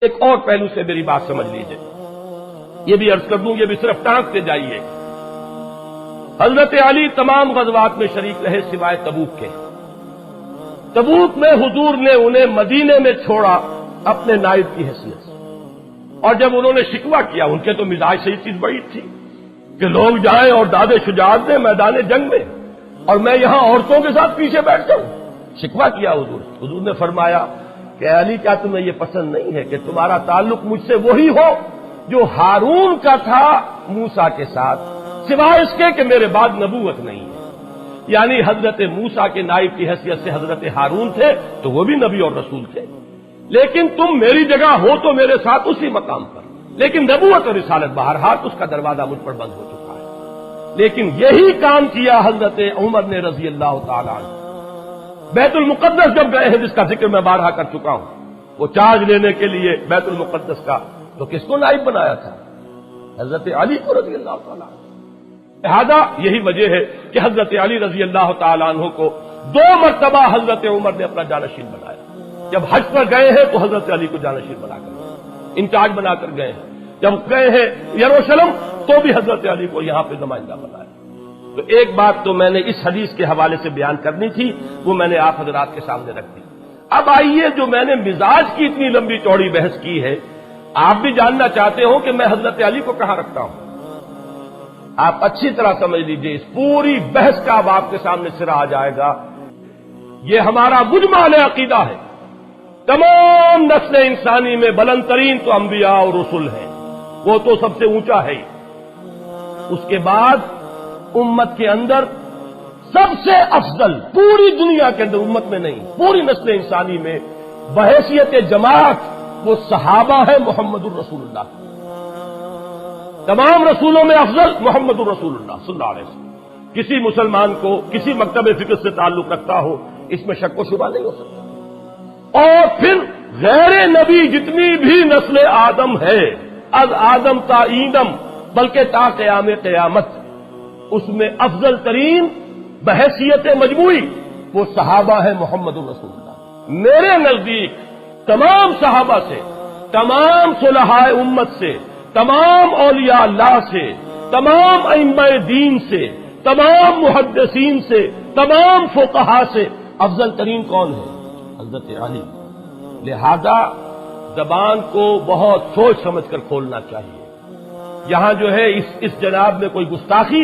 ایک اور پہلو سے میری بات سمجھ لیجئے، یہ بھی عرض کر دوں، یہ بھی صرف ٹانکتے جائیے۔ حضرت علی تمام غزوات میں شریک رہے سوائے تبوک کے۔ تبوک میں حضور نے انہیں مدینے میں چھوڑا اپنے نائب کی حیثیت سے، اور جب انہوں نے شکوہ کیا، ان کے تو مزاج سے یہ چیز بڑی تھی کہ لوگ جائیں اور داد شجاعت دیں میدان جنگ میں، اور میں یہاں عورتوں کے ساتھ پیچھے بیٹھ جاؤں۔ شکوہ کیا حضور نے فرمایا کہ علی کیا تمہیں یہ پسند نہیں ہے کہ تمہارا تعلق مجھ سے وہی ہو جو ہارون کا تھا موسیٰ کے ساتھ، سوائے اس کے کہ میرے بعد نبوت نہیں ہے۔ یعنی حضرت موسیٰ کے نائب کی حیثیت سے حضرت ہارون تھے تو وہ بھی نبی اور رسول تھے، لیکن تم میری جگہ ہو تو میرے ساتھ اسی مقام پر، لیکن نبوت اور رسالت بہرحال اس کا دروازہ مجھ پر بند ہو چکا ہے۔ لیکن یہی کام کیا حضرت عمر نے رضی اللہ تعالیٰ عنہ۔ بیت المقدس جب گئے ہیں، جس کا ذکر میں بارہا کر چکا ہوں، وہ چارج لینے کے لیے بیت المقدس کا، تو کس کو نائب بنایا تھا؟ حضرت علی کو رضی اللہ تعالیٰ عنہ۔ لہذا یہی وجہ ہے کہ حضرت علی رضی اللہ تعالیٰ عنہ کو 2 مرتبہ حضرت عمر نے اپنا جانشین بنایا۔ جب حج پر گئے ہیں تو حضرت علی کو جانشین بنا کر گئے، انچارج بنا کر گئے ہیں۔ جب گئے ہیں یروشلم تو بھی حضرت علی کو یہاں پہ نمائندہ بنایا۔ تو ایک بات تو میں نے اس حدیث کے حوالے سے بیان کرنی تھی، وہ میں نے آپ حضرات کے سامنے رکھ دی۔ اب آئیے، جو میں نے مزاج کی اتنی لمبی چوڑی بحث کی ہے، آپ بھی جاننا چاہتے ہو کہ میں حضرت علی کو کہاں رکھتا ہوں۔ آپ اچھی طرح سمجھ لیجئے، اس پوری بحث کا اب آپ کے سامنے سرا آ جائے گا۔ یہ ہمارا مجمع عقیدہ ہے، تمام نسل انسانی میں بلند ترین تو انبیاء اور رسول ہیں، وہ تو سب سے اونچا ہے۔ اس کے بعد امت کے اندر سب سے افضل، پوری دنیا کے اندر، امت میں نہیں، پوری نسل انسانی میں بحیثیت جماعت وہ صحابہ ہے محمد الرسول اللہ۔ تمام رسولوں میں افضل محمد الرسول اللہ صلی اللہ علیہ وسلم۔ کسی مسلمان کو کسی مکتب فکر سے تعلق رکھتا ہو، اس میں شک و شبہ نہیں ہو سکتا۔ اور پھر غیر نبی جتنی بھی نسل آدم ہے، از آدم تا ایندم، بلکہ تا قیام قیامت، اس میں افضل ترین بحیثیت مجموعی وہ صحابہ ہے محمد الرسول اللہ۔ میرے نزدیک تمام صحابہ سے، تمام صلحاء امت سے، تمام اولیاء اللہ سے، تمام ائمہ دین سے، تمام محدثین سے، تمام فقہاء سے افضل ترین کون ہے؟ حضرت علی۔ لہذا زبان کو بہت سوچ سمجھ کر کھولنا چاہیے۔ یہاں جو ہے اس جناب میں کوئی گستاخی